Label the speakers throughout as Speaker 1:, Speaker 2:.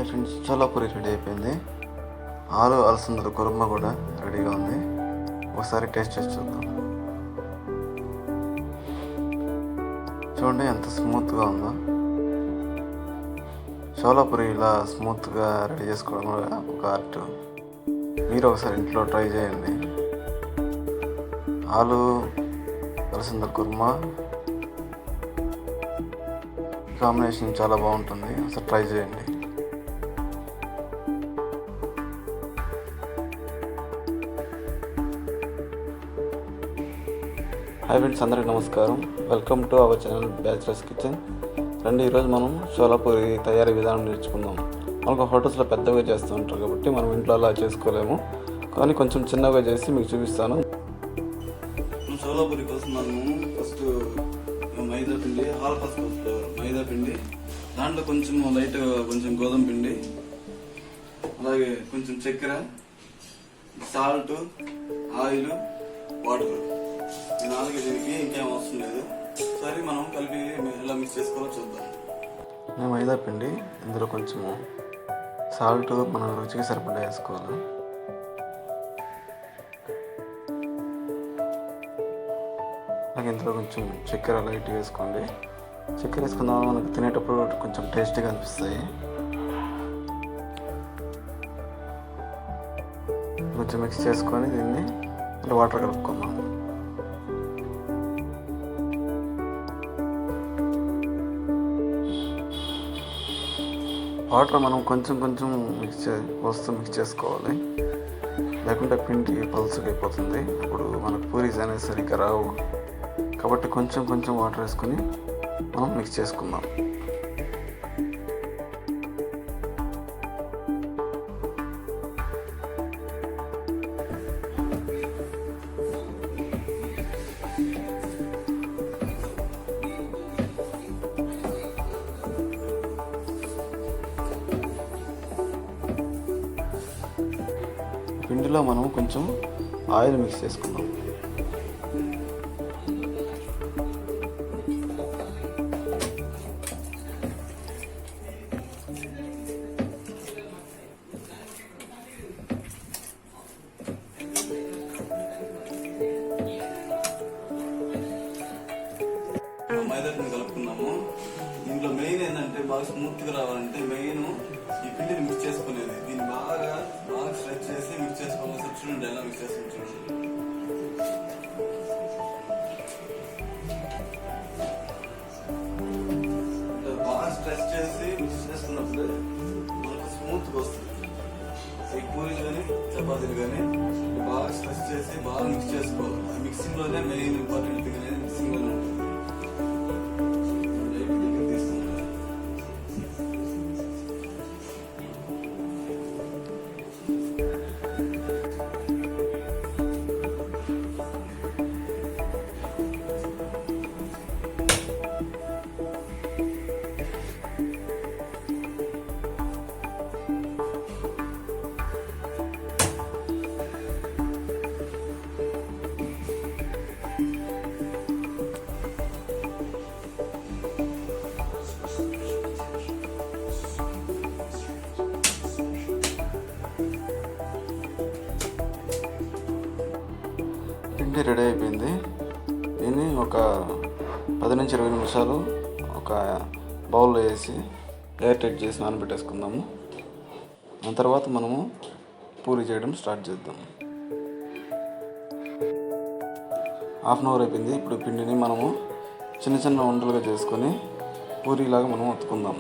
Speaker 1: Friends, Chola puri ready అయిపోయింది. ఆలు అలసందల కుర్మా కూడా రెడీగా ఉంది. ఒకసారి టేస్ట్ చేసి చూద్దాం. చూడండి ఎంత స్మూత్గా ఉందో. చోలా పూరి ఇలా స్మూత్గా రెడీ చేసుకోవడం కూడా ఒక ఆర్ట్. మీరు ఒకసారి ఇంట్లో ట్రై చేయండి. ఆలు అలసందల కుర్మా కాంబినేషన్ చాలా బాగుంటుంది. ఒకసారి ట్రై చేయండి. హాయ్ ఫ్రెండ్స్, అందరికీ నమస్కారం. Welcome to our channel bachelors kitchen. రండి, ఈరోజు మనం చోలా పూరి తయారీ విధానం నేర్చుకుందాం. మనకు హోటల్స్లో పెద్దగా చేస్తూ ఉంటారు కాబట్టి మనం ఇంట్లో అలా చేసుకోలేము, కానీ కొంచెం చిన్నగా చేసి మీకు చూపిస్తాను. చోలా పూరి కోసం మనము ఫస్ట్ మైదా పిండి, మైదా పిండి, దాంట్లో కొంచెం లైట్గా కొంచెం గోధుమ పిండి, అలాగే కొంచెం చక్కెర, సాల్ట్, ఆయిల్, వాటర్, ఈ నాలుగు దీనికి ఇంకేం అవసరం లేదు. సరే, మనం కలిపి ఎలా మిక్స్ చేసుకోవాలో చూద్దాం. మేము మైదా పిండి, ఇందులో కొంచెము సాల్ట్ మన రుచికి సరిపడా వేసుకోవాలి. అలాగే ఇందులో కొంచెం చక్కెర లైట్గా వేసుకోండి. చక్కెర వేసుకున్న మనకు తినేటప్పుడు కొంచెం టేస్టీగా అనిపిస్తాయి. కొంచెం మిక్స్ చేసుకొని దీన్ని వాటర్ కలుపుకుందాం. వాటర్ మనం కొంచెం కొంచెం మిక్స్ చేసుకోవాలి, లేకుంటే పిండి పల్చగా అయిపోతుంది. అప్పుడు మనకు పూరీస్ అనేది సరిగ్గా రావు. కాబట్టి కొంచెం కొంచెం వాటర్ వేసుకొని మనం మిక్స్ చేసుకుందాం. పిండిలో మనం కొంచెం ఆయిల్ మిక్స్ చేసుకుందాం. మైదా పిండి కలుపుకున్నాము. దీంట్లో మెయిన్ ఏంటంటే బాగా స్మూత్గా రావాలంటే మెయిన్ ఈ పిండిని మిక్స్ చేసుకునేది. దీన్ని బాగా స్ట్రెచ్ చేసి మిక్స్ చేసుకోవాలి. చూడండి ఎలా మిక్స్ చేసుకుని చూడండి. బాగా స్ట్రెచ్ చేసి మిక్స్ చేసుకున్నప్పుడు మనకు స్మూత్గా వస్తుంది. ఈ పూరీలు కానీ చపాతీలు కానీ బాగా స్ట్రెచ్ చేసి బాగా మిక్స్ చేసుకోవాలి. ఆ మిక్సింగ్ లోనే మెయిన్ ఇంపార్టెంట్ థింగ్ అనేది మిక్సింగ్ లోనే ఉంటుంది. పిండి రెడీ అయిపోయింది. దీన్ని ఒక 10 నుంచి 20 నిమిషాలు ఒక బౌల్లో వేసి ఎయిర్ టైట్ చేసి నానబెట్టేసుకుందాము. ఆ తర్వాత మనము పూరి చేయడం స్టార్ట్ చేద్దాం. హాఫ్ అన్ అవర్ అయిపోయింది. ఇప్పుడు పిండిని మనము చిన్న చిన్న ఉండలుగా చేసుకొని పూరీలాగా మనం ఒత్తుకుందాం.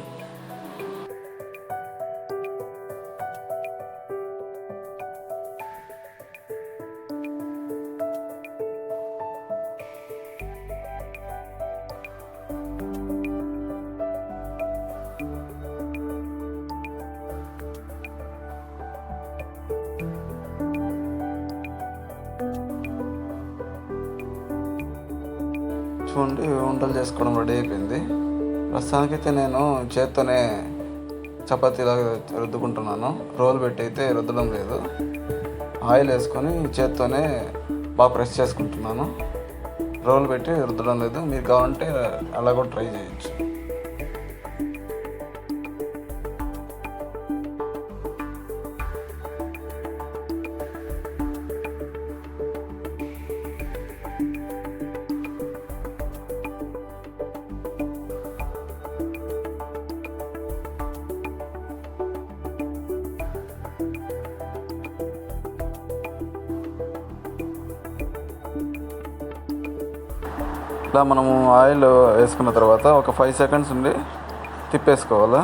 Speaker 1: చూడండి, వంటలు చేసుకోవడం రెడీ అయిపోయింది. ప్రస్తుతానికైతే నేను చేత్తోనే చపాతీలాగా రుద్దుకుంటున్నాను. రోల్ పెట్టి అయితే రుద్దడం లేదు. ఆయిల్ వేసుకొని చేత్తోనే బాగా ప్రెస్ చేసుకుంటున్నాను. రోల్ పెట్టి రుద్దడం లేదు. మీరు కావాలంటే అలా కూడా ట్రై చేయొచ్చు. ఇలా మనము ఆయిల్ వేసుకున్న తర్వాత ఒక 5 సెకండ్స్ ఉండి తిప్పేసుకోవాలా.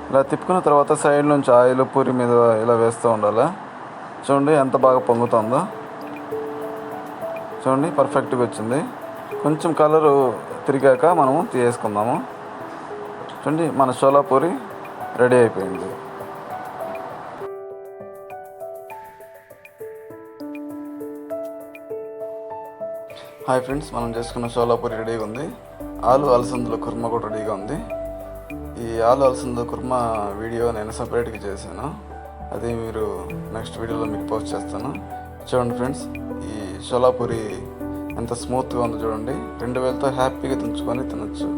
Speaker 1: ఇలా తిప్పుకున్న తర్వాత సైడ్ నుంచి ఆయిల్ పూరి మీద ఇలా వేస్తూ ఉండాలి. చూడండి ఎంత బాగా పొంగుతుందో. చూడండి పర్ఫెక్ట్గా వచ్చింది. కొంచెం కలరు తిరిగాక మనము తీసేసుకుందాము. చూడండి మన చోలా పూరి రెడీ అయిపోయింది. హాయ్ ఫ్రెండ్స్, మనం చేసుకున్న చోలా పూరి రెడీగా ఉంది. ఆలు అలసందుల కుర్మా కూడా రెడీగా ఉంది. ఈ ఆలు అలసందుల కుర్మా వీడియో నేను సపరేట్గా చేశాను. అది మీరు నెక్స్ట్ వీడియోలో మీకు పోస్ట్ చేస్తాను. చూడండి ఫ్రెండ్స్, ఈ చోలా పూరి ఎంత స్మూత్గా ఉందో చూడండి. 2 వేలతో హ్యాపీగా తుంచుకొని తినచ్చు.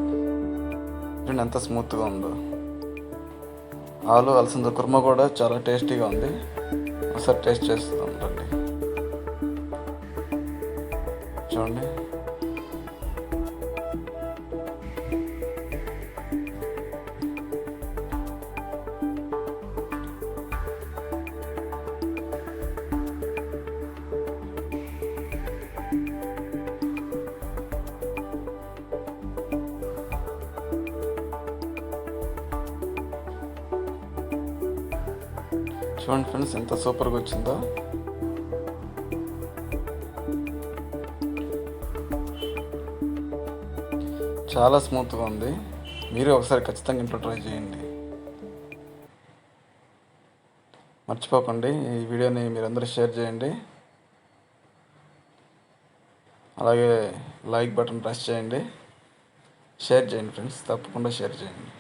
Speaker 1: చూడండి ఎంత స్మూత్గా ఉందో. ఆలు అలసందుల కుర్మా కూడా చాలా టేస్టీగా ఉంది. ఒకసారి టేస్ట్ చేస్తాం రండి. చూడండి చూడండి ఫ్రెండ్స్ ఎంత సూపర్గా వచ్చిందో. చాలా స్మూత్గా ఉంది. మీరు ఒకసారి ఖచ్చితంగా ఇంట్లో ట్రై చేయండి. మర్చిపోకండి ఈ వీడియోని మీరందరూ షేర్ చేయండి. అలాగే లైక్ బటన్ ప్రెస్ చేయండి. షేర్ చేయండి ఫ్రెండ్స్, తప్పకుండా షేర్ చేయండి.